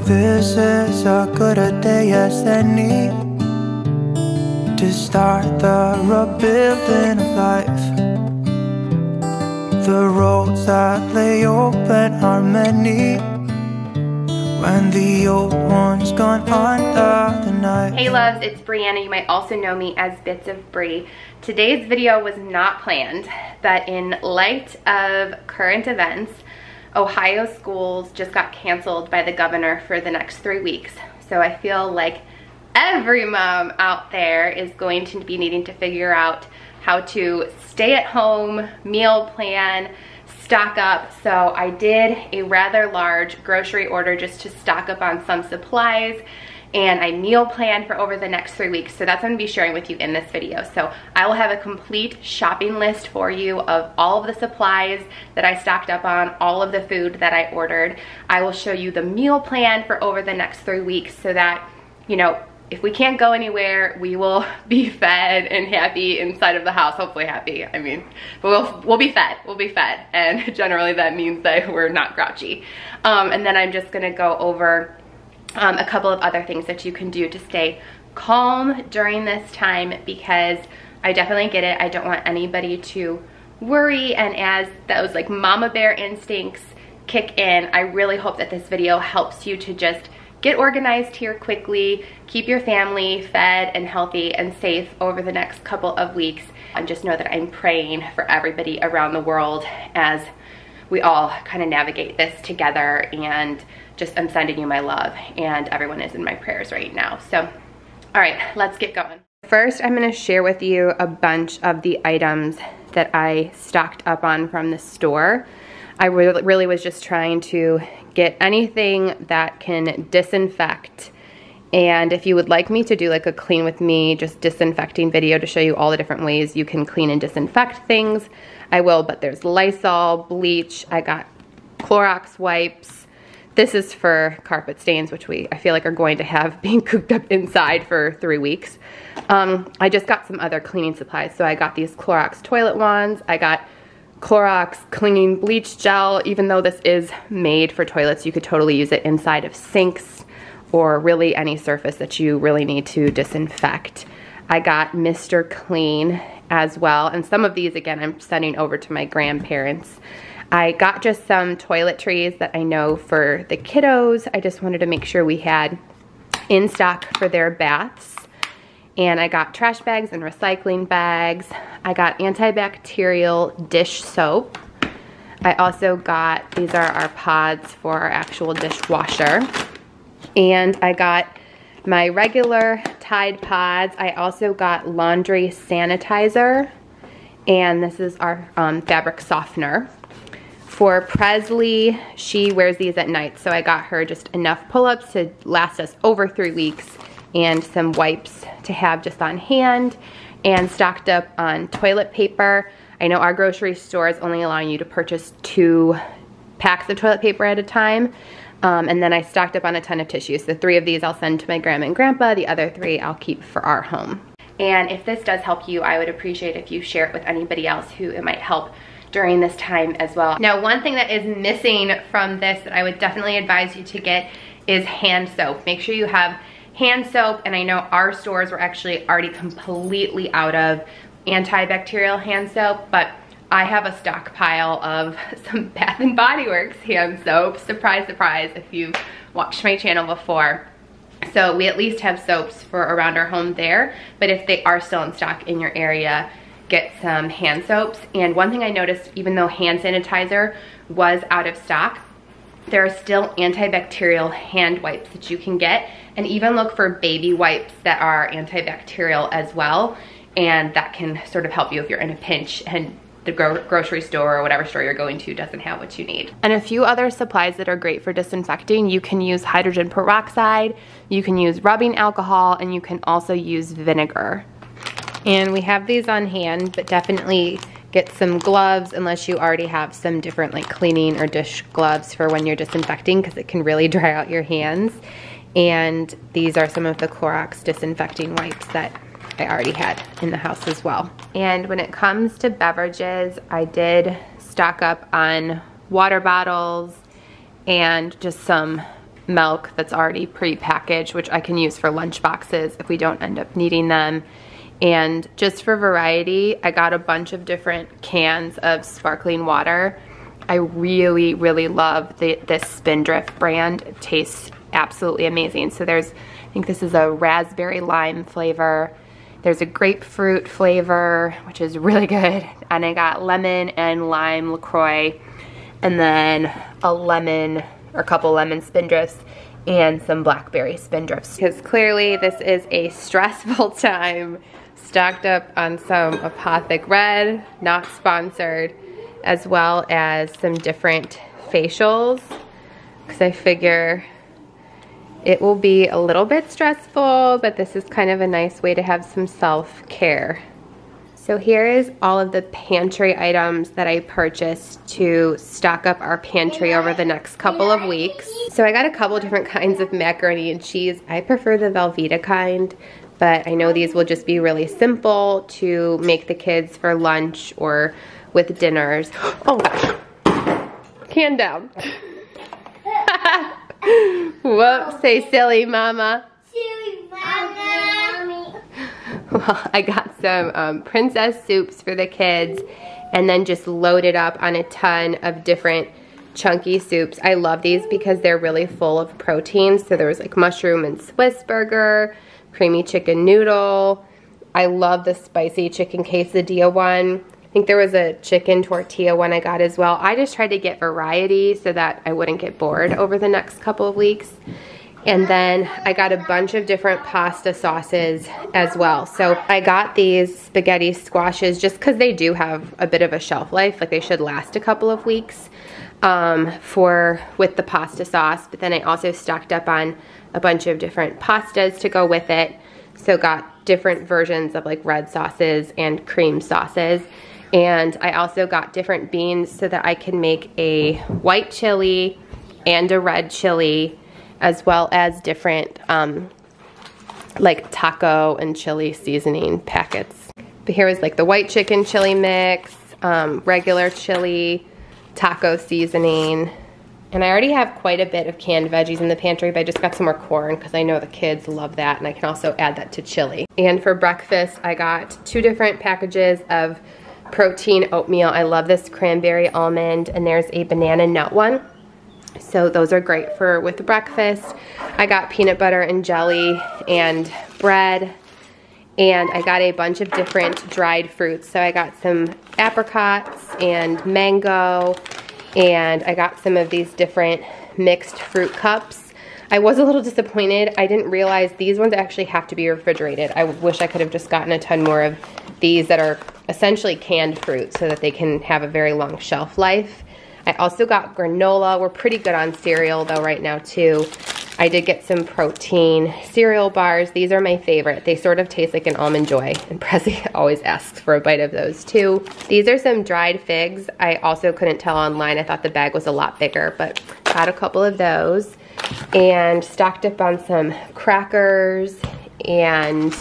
This is a good a day as any to start the rebuilding of life. The roads that lay open are many when the old one's gone under the night. Hey loves, it's Brianna. You might also know me as Bits of Brie. Today's video was not planned, but in light of current events, Ohio schools just got canceled by the governor for the next 3 weeks. So I feel like every mom out there is going to be needing to figure out how to stay at home, meal plan, stock up. So I did a rather large grocery order just to stock up on some supplies, and I meal planned for over the next 3 weeks. So that's what I'm gonna be sharing with you in this video. So I will have a complete shopping list for you of all of the supplies that I stocked up on, all of the food that I ordered. I will show you the meal plan for over the next 3 weeks so that, you know, if we can't go anywhere, we will be fed and happy inside of the house. Hopefully happy, I mean, but we'll be fed, And generally that means that we're not grouchy. And then I'm just gonna go over a couple of other things that you can do to stay calm during this time, because I definitely get it. I don't want anybody to worry, and as those like mama bear instincts kick in, I really hope that this video helps you to just get organized here quickly, keep your family fed and healthy and safe over the next couple of weeks, and just know that I'm praying for everybody around the world as we all kind of navigate this together, and just I'm sending you my love, and everyone is in my prayers right now. So, all right, let's get going. First, I'm gonna share with you a bunch of the items that I stocked up on from the store. I really was just trying to get anything that can disinfect. And if you would like me to do like a clean with me, just disinfecting video to show you all the different ways you can clean and disinfect things, I will. But there's Lysol, bleach, I got Clorox wipes. This is for carpet stains, which I feel like are going to have being cooped up inside for 3 weeks. I just got some other cleaning supplies. So I got these Clorox toilet wands. I got Clorox cleaning bleach gel. Even though this is made for toilets, you could totally use it inside of sinks or really any surface that you really need to disinfect. I got Mr. Clean as well, and some of these, again, I'm sending over to my grandparents. I got just some toiletries that I know for the kiddos. I just wanted to make sure we had in stock for their baths. And I got trash bags and recycling bags. I got antibacterial dish soap. I also got, these are our pods for our actual dishwasher. And I got my regular Tide pods. I also got laundry sanitizer. And this is our fabric softener. For Presley, she wears these at night. So I got her just enough pull-ups to last us over 3 weeks, and some wipes to have just on hand, and stocked up on toilet paper. I know our grocery store is only allowing you to purchase 2 packs of toilet paper at a time. And then I stocked up on a ton of tissues. So 3 of these I'll send to my grandma and grandpa. The other 3 I'll keep for our home. And if this does help you, I would appreciate if you share it with anybody else who it might help during this time as well. Now, one thing that is missing from this that I would definitely advise you to get is hand soap. Make sure you have hand soap, and I know our stores were actually already completely out of antibacterial hand soap, but I have a stockpile of some Bath & Body Works hand soap. Surprise, surprise, if you've watched my channel before. So we at least have soaps for around our home there, but if they are still in stock in your area, get some hand soaps. And one thing I noticed, even though hand sanitizer was out of stock, there are still antibacterial hand wipes that you can get, and even look for baby wipes that are antibacterial as well, and that can sort of help you if you're in a pinch and the grocery store or whatever store you're going to doesn't have what you need. And a few other supplies that are great for disinfecting: you can use hydrogen peroxide, you can use rubbing alcohol, and you can also use vinegar. And we have these on hand, but definitely get some gloves unless you already have some different like cleaning or dish gloves for when you're disinfecting, because it can really dry out your hands. And these are some of the Clorox disinfecting wipes that I already had in the house as well. And when it comes to beverages, I did stock up on water bottles and just some milk that's already pre-packaged, which I can use for lunch boxes if we don't end up needing them. And just for variety, I got a bunch of different cans of sparkling water. I really, really love this Spindrift brand. It tastes absolutely amazing. So there's, I think this is a raspberry lime flavor. There's a grapefruit flavor, which is really good. And I got lemon and lime LaCroix, and then a lemon, or a couple lemon Spindrifts, and some blackberry Spindrifts. Because clearly this is a stressful time. Stocked up on some Apothic Red, not sponsored, as well as some different facials, because I figure it will be a little bit stressful, but this is kind of a nice way to have some self-care. So here is all of the pantry items that I purchased to stock up our pantry over the next couple of weeks. So I got a couple different kinds of macaroni and cheese. I prefer the Velveeta kind, but I know these will just be really simple to make the kids for lunch or with dinners. Oh gosh, can down. Whoops, say silly mama. Silly mama. Well, I got some princess soups for the kids, and then just loaded up on a ton of different chunky soups. I love these because they're really full of protein. So there was like mushroom and Swiss burger, creamy chicken noodle. I love the spicy chicken quesadilla one. I think there was a chicken tortilla one I got as well. I just tried to get variety so that I wouldn't get bored over the next couple of weeks. And then I got a bunch of different pasta sauces as well. So I got these spaghetti squashes just because they do have a bit of a shelf life. Like they should last a couple of weeks with the pasta sauce. But then I also stocked up on a bunch of different pastas to go with it. So got different versions of like red sauces and cream sauces. And I also got different beans so that I can make a white chili and a red chili, as well as different like taco and chili seasoning packets. But here is like the white chicken chili mix, regular chili, taco seasoning. And I already have quite a bit of canned veggies in the pantry, but I just got some more corn because I know the kids love that, and I can also add that to chili. And for breakfast, I got 2 different packages of protein oatmeal. I love this cranberry almond, and there's a banana nut one. So those are great for with breakfast. I got peanut butter and jelly and bread, and I got a bunch of different dried fruits. So I got some apricots and mango, and I got some of these different mixed fruit cups. I was a little disappointed. I didn't realize these ones actually have to be refrigerated. I wish I could have just gotten a ton more of these that are essentially canned fruit so that they can have a very long shelf life. I also got granola. We're pretty good on cereal though right now too. I did get some protein cereal bars. These are my favorite. They sort of taste like an Almond Joy, and Prezi always asks for a bite of those too. These are some dried figs. I also couldn't tell online. I thought the bag was a lot bigger, but got a couple of those. And stocked up on some crackers and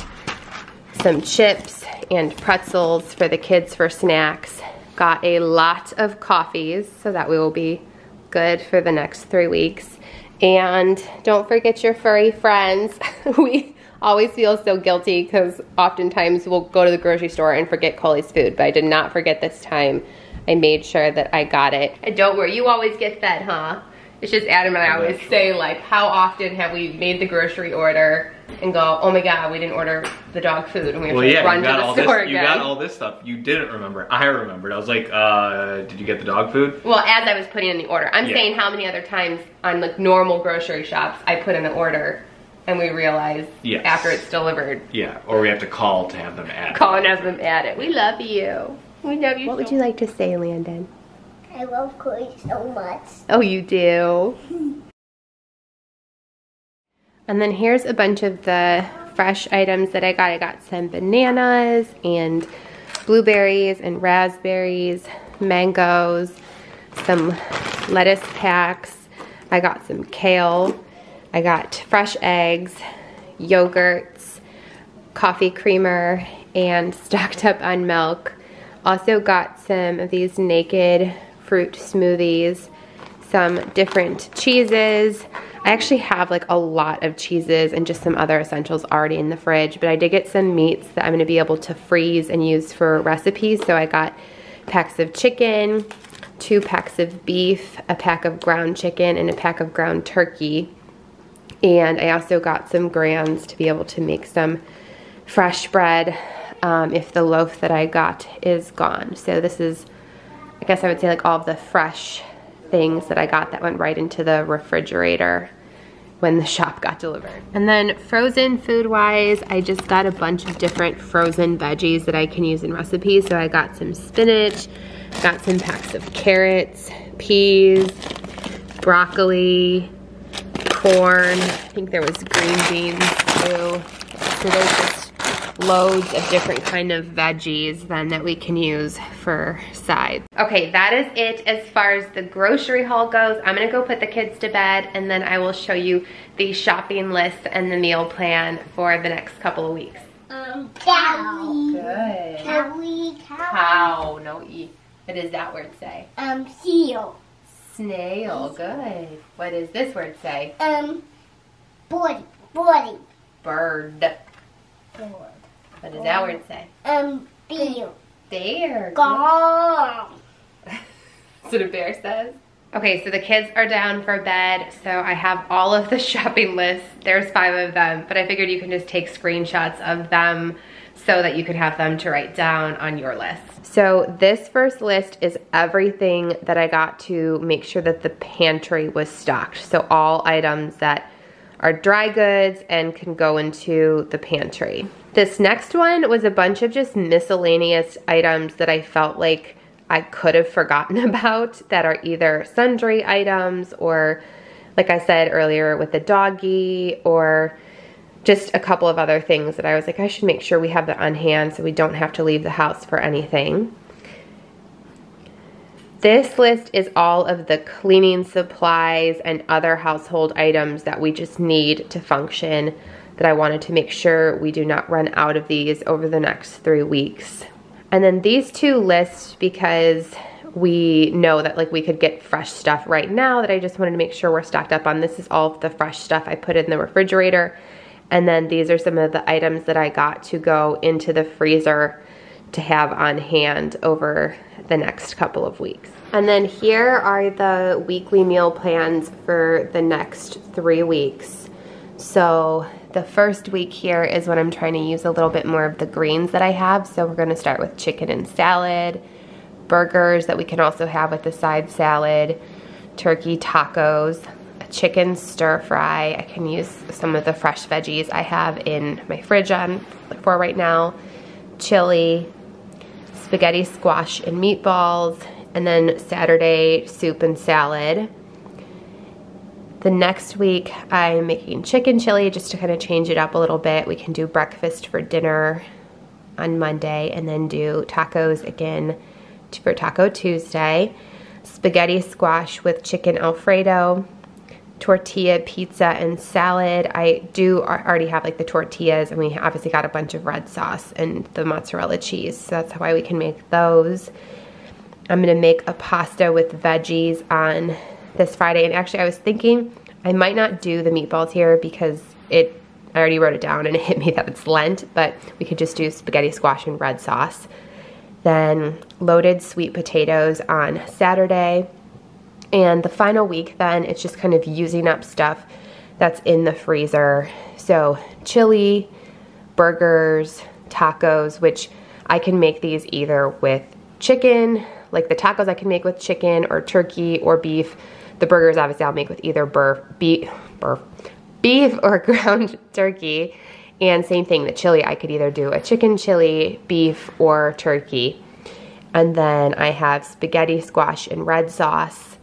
some chips and pretzels for the kids for snacks. Got a lot of coffees so that we will be good for the next 3 weeks. And don't forget your furry friends. We always feel so guilty because oftentimes we'll go to the grocery store and forget Coley's food, but I did not forget this time. I made sure that I got it. And don't worry, you always get fed, huh? It's just Adam and I always say, like, how often have we made the grocery order and go, oh my god, we didn't order the dog food, and we have to run to the store again. You got all this stuff. You didn't remember. I remembered. I was like, did you get the dog food? Well, as I was putting in the order. I'm saying how many other times on like normal grocery shops I put in the order and we realize after it's delivered. Yeah, or we have to call to have them add it. Call and have them add it. We love you. We love you. What would you like to say, Landon? I love Coley so much. Oh, you do? And then here's a bunch of the fresh items that I got. I got some bananas and blueberries and raspberries, mangoes, some lettuce packs. I got some kale. I got fresh eggs, yogurts, coffee creamer, and stocked up on milk. Also got some of these naked fruit smoothies, some different cheeses. I actually have like a lot of cheeses and just some other essentials already in the fridge, but I did get some meats that I'm gonna be able to freeze and use for recipes. So I got packs of chicken, 2 packs of beef, a pack of ground chicken, and a pack of ground turkey. And I also got some grams to be able to make some fresh bread if the loaf that I got is gone. So this is, I guess I would say, like all of the fresh things that I got that went right into the refrigerator when the shop got delivered. And then frozen food wise, I just got a bunch of different frozen veggies that I can use in recipes. So I got some spinach, got some packs of carrots, peas, broccoli, corn. I think there was green beans too. So there's just loads of different kind of veggies then that we can use for sides. Okay, that is it as far as the grocery haul goes. I'm gonna go put the kids to bed and then I will show you the shopping list and the meal plan for the next couple of weeks. Cow. Good. Cow. No E. What does that word say? Seal. Snail. Good. What does this word say? Body. Bird. What does that word say? Bear. Bear. Gong. That's what a bear says. Okay, so the kids are down for bed, so I have all of the shopping lists. There's 5 of them, but I figured you can just take screenshots of them so that you could have them to write down on your list. So this first list is everything that I got to make sure that the pantry was stocked. So all items that are dry goods and can go into the pantry. This next one was a bunch of just miscellaneous items that I felt like I could have forgotten about that are either sundry items or, like I said earlier, with the doggy, or just a couple of other things that I was like, I should make sure we have that on hand so we don't have to leave the house for anything. This list is all of the cleaning supplies and other household items that we just need to function, that I wanted to make sure we do not run out of these over the next 3 weeks. And then these 2 lists, because we know that like we could get fresh stuff right now, that I just wanted to make sure we're stocked up on. This is all of the fresh stuff I put in the refrigerator. And then these are some of the items that I got to go into the freezer to have on hand over the next couple of weeks. And then here are the weekly meal plans for the next 3 weeks. So the first week here is when I'm trying to use a little bit more of the greens that I have. So we're gonna start with chicken and salad, burgers that we can also have with the side salad, turkey tacos, a chicken stir fry. I can use some of the fresh veggies I have in my fridge for right now, chili, spaghetti squash and meatballs, and then Saturday soup and salad. The next week I'm making chicken chili just to kind of change it up a little bit. We can do breakfast for dinner on Monday and then do tacos again for Taco Tuesday. Spaghetti squash with chicken Alfredo, tortilla, pizza, and salad. I do already have like the tortillas, and we obviously got a bunch of red sauce and the mozzarella cheese, so that's why we can make those. I'm gonna make a pasta with veggies on this Friday, and actually I was thinking I might not do the meatballs here because I already wrote it down and it hit me that it's Lent, but we could just do spaghetti squash and red sauce. Then loaded sweet potatoes on Saturday. And the final week then, it's just kind of using up stuff that's in the freezer. So chili, burgers, tacos, which I can make these either with chicken, like the tacos I can make with chicken or turkey or beef. The burgers obviously I'll make with either beef or ground turkey. And same thing, the chili, I could either do a chicken chili, beef, or turkey. And then I have spaghetti squash and red sauce,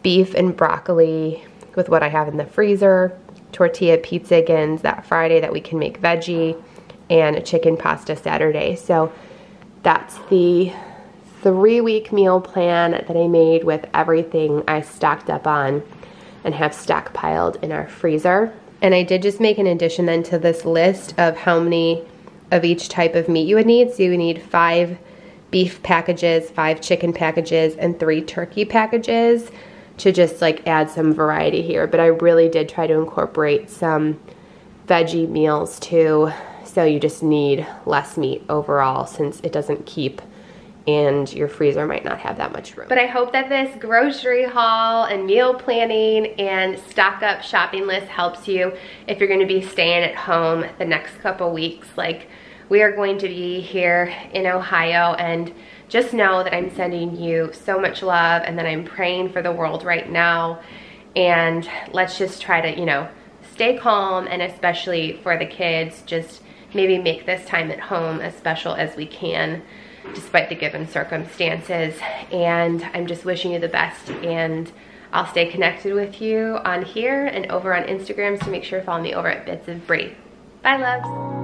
beef and broccoli with what I have in the freezer, tortilla pizza again that Friday that we can make veggie, and a chicken pasta Saturday. So that's the 3-week meal plan that I made with everything I stocked up on and have stockpiled in our freezer. And I did just make an addition then to this list of how many of each type of meat you would need. So you would need 5 beef packages, 5 chicken packages, and 3 turkey packages. to just like add some variety here. But I really did try to incorporate some veggie meals too, so you just need less meat overall since it doesn't keep and your freezer might not have that much room. But I hope that this grocery haul and meal planning and stock up shopping list helps you if you're gonna be staying at home the next couple weeks. Like, we are going to be here in Ohio, and just know that I'm sending you so much love and that I'm praying for the world right now. And let's just try to, you know, stay calm, and especially for the kids, just maybe make this time at home as special as we can despite the given circumstances. And I'm just wishing you the best, and I'll stay connected with you on here and over on Instagram, so make sure to follow me over at Bits of Brie. Bye, loves.